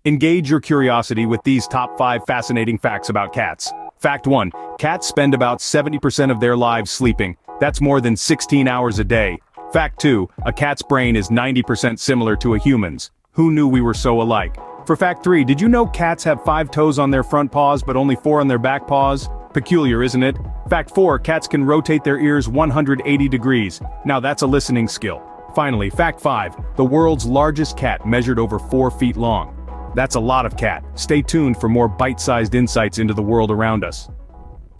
Engage your curiosity with these top 5 fascinating facts about cats. Fact 1. Cats spend about 70% of their lives sleeping. That's more than 16 hours a day. Fact 2. A cat's brain is 90% similar to a human's. Who knew we were so alike? For fact 3, did you know cats have 5 toes on their front paws but only 4 on their back paws? Peculiar, isn't it? Fact 4, cats can rotate their ears 180 degrees. Now that's a listening skill. Finally, fact 5, the world's largest cat measured over 4 feet long. That's a lot of cat. Stay tuned for more bite-sized insights into the world around us.